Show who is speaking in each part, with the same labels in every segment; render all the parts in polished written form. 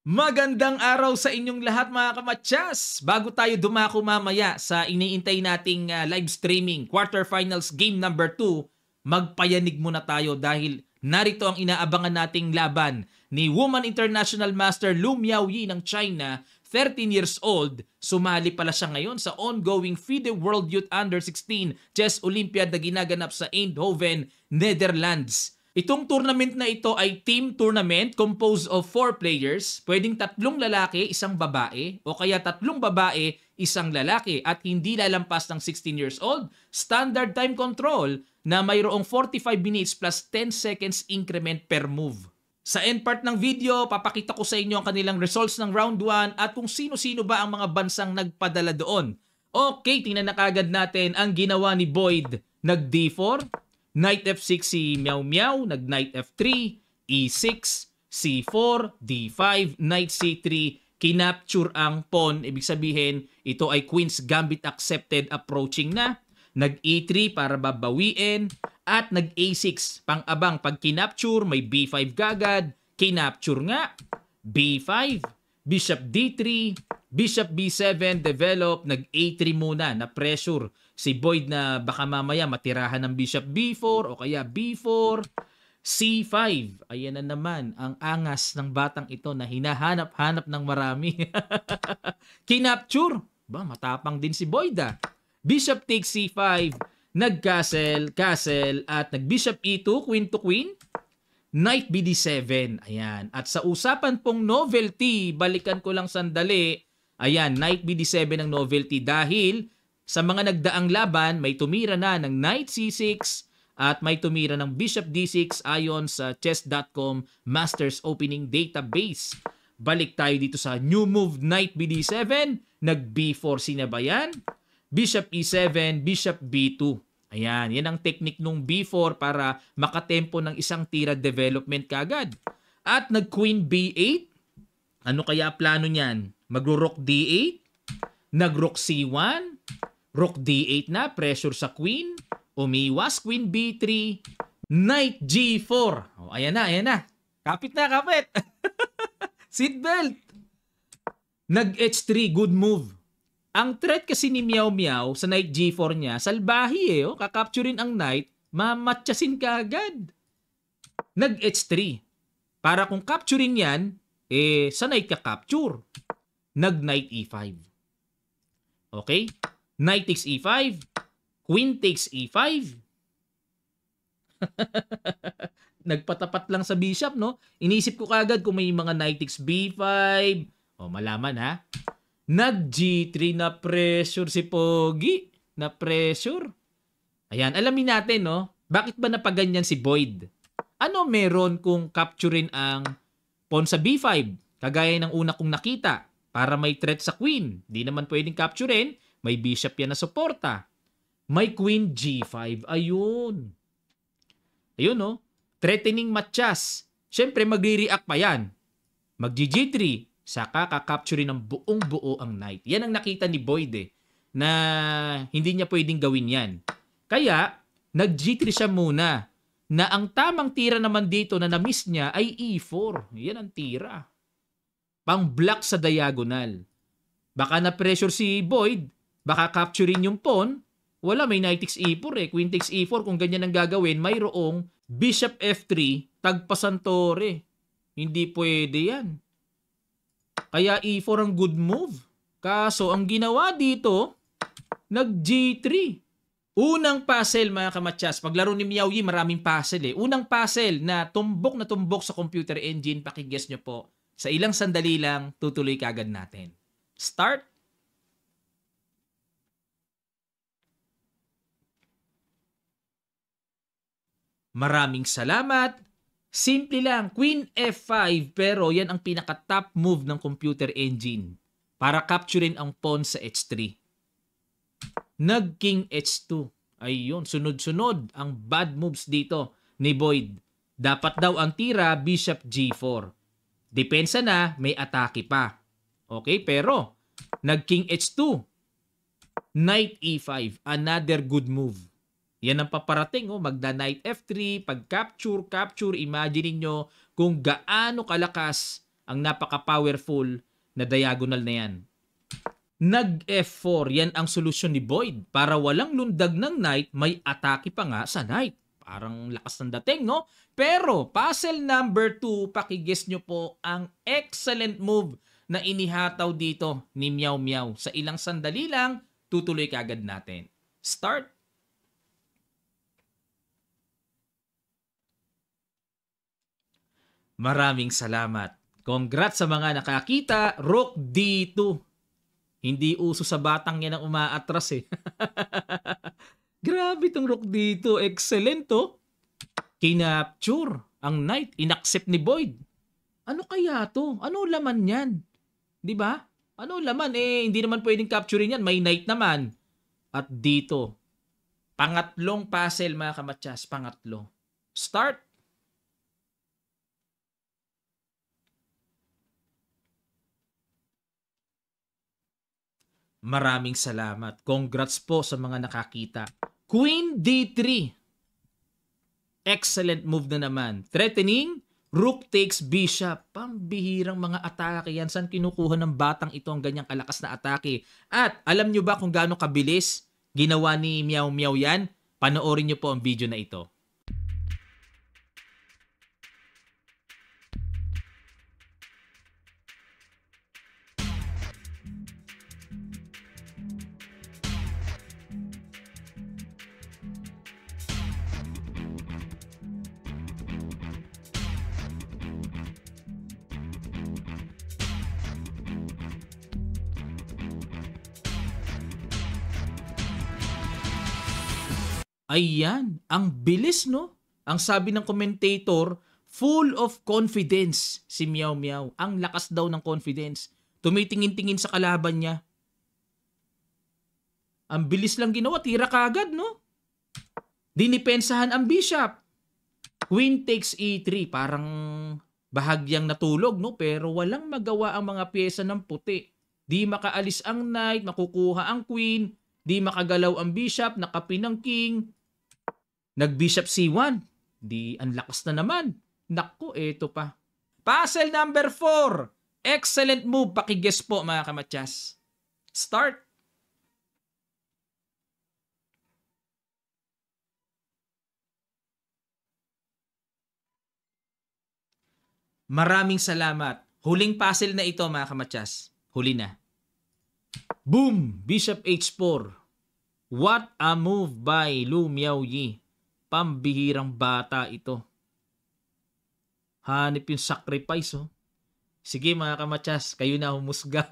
Speaker 1: Magandang araw sa inyong lahat mga kamatyas! Bago tayo dumako mamaya sa iniintay nating live streaming quarterfinals game number 2, magpayanig muna tayo dahil narito ang inaabangan nating laban ni Woman International Master Lu Miaoyi ng China, 13 years old. Sumali pala siya ngayon sa ongoing FIDE World Youth Under-16 Chess Olympiad na ginaganap sa Eindhoven, Netherlands. Itong tournament na ito ay team tournament composed of 4 players. Pwedeng 3 lalaki, 1 babae, o kaya 3 babae, 1 lalaki, at hindi lalampas ng 16 years old. Standard time control na mayroong 45 minutes plus 10 seconds increment per move. Sa end part ng video, papakita ko sa inyo ang kanilang results ng round 1 at kung sino-sino ba ang mga bansang nagpadala doon. Okay, tingnan na kagad natin ang ginawa ni Boyd. Nag D4, Knight F6 si Miao Miao, nag Knight F3, E6, C4, D5, Knight C3, kinapture ang pawn. Ibig sabihin, ito ay Queen's Gambit accepted approaching na. Nag E3 para babawiin at nag A6 pang-abang. Pag kinapture, may B5 gagad. Kinapture nga, B5, Bishop D3, Bishop B7 develop, nag A3 muna na pressure si Boyd na baka mamaya matirahan ng Bishop B4 o kaya B4, C5. Ayan na naman ang angas ng batang ito na hinahanap-hanap ng marami. Kinapture. Ba, matapang din si Boyd ah. Bishop takes C5, nag-castle, castle, at nag-Bishop E2, queen to queen. Knight BD7. Ayan. At sa usapan pong novelty, balikan ko lang sandali. Ayan, Knight BD7 ang novelty dahil sa mga nagdaang laban, may tumira na ng Knight C6 at may tumira ng Bishop D6 ayon sa chess.com Masters Opening Database. Balik tayo dito sa new move Knight BD7, nag B4 sinabayan, Bishop E7, Bishop B2. Ayan, yan ang technique nung B4 para makatempo ng isang tira development kagad. At nag Queen B8. Ano kaya plano niyan? Magro-Rook D8, nag-Rook C1, Rook D8 na, pressure sa Queen, umiwas, Queen B3, Knight G4. Oh, ayan na, ayan na. Kapit na, kapit. Seatbelt. Nag-H3, good move. Ang threat kasi ni Miao Miao sa Knight G4 niya, salbahi eh. Oh. Kakapturin ang Knight, mamatyasin ka agad. Nag-H3. Para kung capturing yan, sa Knight ka capture. Nag-Knight E5. Okay? Knight takes E5, Queen takes E5. Nagpatapat lang sa bishop, no? Inisip ko kagad kung may mga Knight takes B5. O, malaman ha. Nag G3 na pressure si Pogi. Na pressure. Ayan, alamin natin, no? Bakit ba napaganyan si Boyd? Ano meron kung capturein ang pawn sa B5? Kagaya ng una kong nakita. Para may threat sa Queen. Di naman pwedeng capturein. May bishop yan na suporta. May Queen G5. Ayun. Ayun, no? Threatening matchas. Siyempre, magre-react pa yan. Mag-G3. Saka kakapture ng buong buo ang Knight. Yan ang nakita ni Boyd eh. Na hindi niya pwedeng gawin yan. Kaya, nag-G3 siya muna. Na ang tamang tira naman dito na na-miss niya ay E4. Yan ang tira. Pang-block sa diagonal. Baka na-pressure si Boyd. Baka capturing yung pawn. Wala, may Knight takes E4 eh. Queen takes E4. Kung ganyan ang gagawin, mayroong Bishop F3, tagpasan tore. Hindi pwede yan. Kaya E4 ang good move. Kaso, ang ginawa dito, nag-G3. Unang puzzle, mga kamatyas. Paglaro ni Miaoyi, maraming puzzle eh. Unang puzzle na tumbok sa computer engine. Pakiguess nyo po. Sa ilang sandali lang, tutuloy kagad natin. Start. Maraming salamat. Simple lang, Queen F5 pero yan ang pinaka-top move ng computer engine para capturein ang pawn sa H3. Nag-King H2. Ayun, sunod-sunod ang bad moves dito ni Boyd. Dapat daw ang tira, Bishop G4. Depensa na, may atake pa. Okay, pero nag-King H2. Knight E5, another good move. Yan ang paparating, oh, magda Knight F3, pag capture, imagine niyo kung gaano kalakas ang napaka-powerful na diagonal na yan. Nag F4, yan ang solusyon ni Boyd. Para walang lundag ng knight, may atake pa nga sa knight. Parang lakas ng dating, no? Pero, puzzle number 2, pakiguess nyo po ang excellent move na inihataw dito ni Meow Meow. Sa ilang sandali lang, tutuloy kagad natin. Start. Maraming salamat. Congrats sa mga nakakita. Rook D2. Hindi uso sa batang yan ang umaatras eh. Grabe tong rook dito. Excellent to. Kinapture ang knight. Inaccept ni Boyd. Ano kaya to? Ano laman yan? Di ba? Ano laman? Hindi naman pwedeng capturein yan. May knight naman. At dito. Pangatlong puzzle mga kamatsas. Pangatlo. Start. Maraming salamat. Congrats po sa mga nakakita. Queen D3. Excellent move na naman. Threatening, rook takes bishop. Pambihirang mga atake yan. Saan kinukuha ng batang ito ang ganyang kalakas na atake? At alam nyo ba kung gaano kabilis ginawa ni Meow Meow yan? Panoorin nyo po ang video na ito. Ayan, ang bilis no? Ang sabi ng commentator, full of confidence si Meow Meow. Ang lakas daw ng confidence. Tumitingin-tingin sa kalaban niya. Ang bilis lang ginawa, tira kagad no? Dinipensahan ang bishop. Queen takes E3, parang bahagyang natulog no? Pero walang magawa ang mga pyesa ng puti. Di makaalis ang knight, makukuha ang queen, di makagalaw ang bishop, nakapin ang king. Nag-bishop C1. Di, ang lakas na naman. Naku, eto pa. Puzzle number 4. Excellent move. Pakiguess po mga kamatsas. Start. Maraming salamat. Huling puzzle na ito mga kamatsas. Huli na. Boom! Bishop H4. What a move by Lu Miaoyi. Pambihirang bata ito. Hanip yung sacrifice oh. Sige mga kamatsas, kayo na humusga.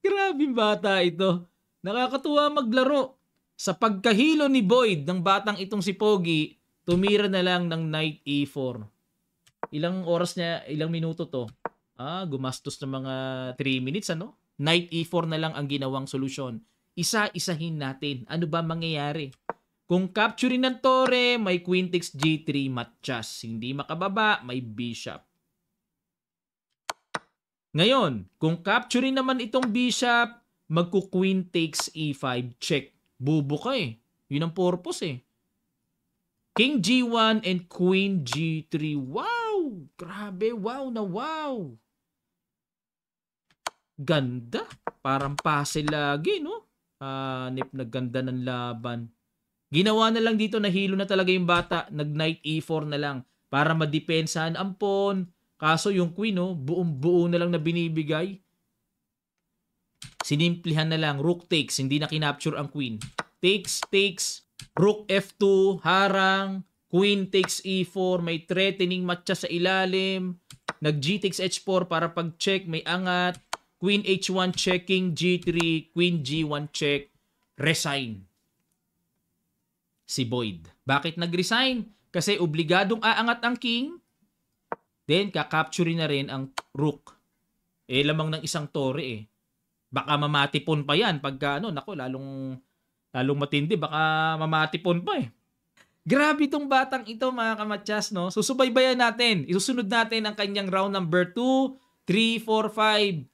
Speaker 1: Grabing bata ito. Nakakatuwa maglaro. Sa pagkahilo ni Boyd ng batang itong si Pogi, tumira na lang ng knight E4. Ilang oras niya, ilang minuto to? Gumastos ng mga 3 minutes ano? Knight E4 na lang ang ginawang solusyon. Isa-isahin natin. Ano ba mangyayari? Kung capturing ng torre, may queen takes G3 matchas. Hindi makababa, may bishop. Ngayon, kung capturing naman itong bishop, magku-queen takes E5 check. Bubo ka eh. Yun ang purpose eh. King G1 and queen G3. Wow! Grabe, wow na wow! Ganda. Parang puzzle lagi, no? Hanip na ganda ng laban. Ginawa na lang dito, nahilo na talaga yung bata. Nag-knight E4 na lang para madepensahan ang pawn. Kaso yung queen, no, buong-buo na lang na binibigay. Sinimplihan na lang. Rook takes. Hindi na kinapture ang queen. Takes. Rook F2. Harang. Queen takes E4. May threatening matcha sa ilalim. Nag-G takes H4 para pag-check. May angat. Queen H1 checking. G3. Queen G1 check. Resign. Si Boyd. Bakit nag-resign? Kasi obligadong aangat ang king. Then, kakapture na rin ang rook. Lamang ng isang torre eh. Baka mamatipon pa yan. Pagka nako, lalong matindi. Baka mamatipon pa eh. Grabe itong batang ito mga kamatsas, no? Susubaybayan natin. Isusunod natin ang kanyang round number 2, 3, 4, 5.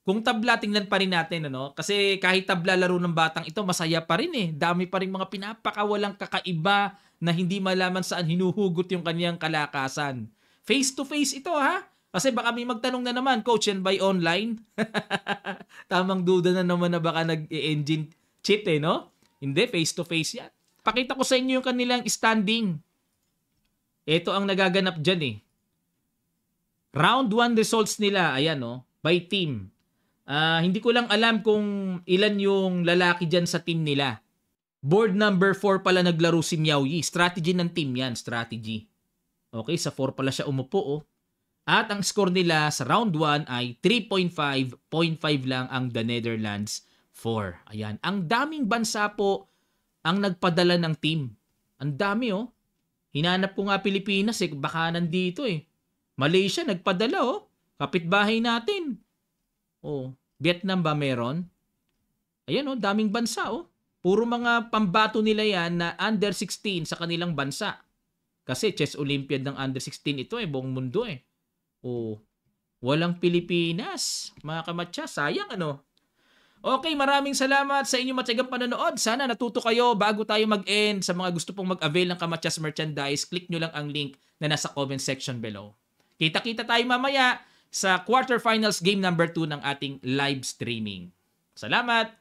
Speaker 1: Kung tabla, tingnan pa rin natin, ano? Kasi kahit tabla laro ng batang ito, masaya pa rin eh. Dami pa rin mga pinapakawalang kakaiba na hindi malaman saan hinuhugot yung kanyang kalakasan. Face to face ito ha. Kasi baka may magtanong na naman, Coach, yan by online? Tamang duda na naman na baka nag-engine cheat no? Hindi, face-to-face yan. Pakita ko sa inyo yung kanilang standing. Ito ang nagaganap dyan Round 1 results nila, ayan by team. Hindi ko lang alam kung ilan yung lalaki dyan sa team nila. Board number 4 pala naglaro si Miao Yi. Strategy ng team yan, strategy. Okay, sa 4 pala siya umupo At ang score nila sa round 1 ay 3.5, 0.5 lang ang The Netherlands 4. Ayan, ang daming bansa po ang nagpadala ng team. Ang dami Hinanap ko nga Pilipinas baka nandito Malaysia nagpadala Kapitbahay natin. Vietnam ba meron? Ayan daming bansa Puro mga pambato nila yan na under 16 sa kanilang bansa. Kasi Chess Olympiad ng under 16 ito buong mundo walang Pilipinas. Mga kamatsa, sayang Okay, maraming salamat sa inyong matyagang panonood. Sana natuto kayo bago tayo mag-end. Sa mga gusto pong mag-avail ng Kamatsas merchandise, click nyo lang ang link na nasa comment section below. Kita-kita tayo mamaya sa quarterfinals game number 2 ng ating live streaming. Salamat!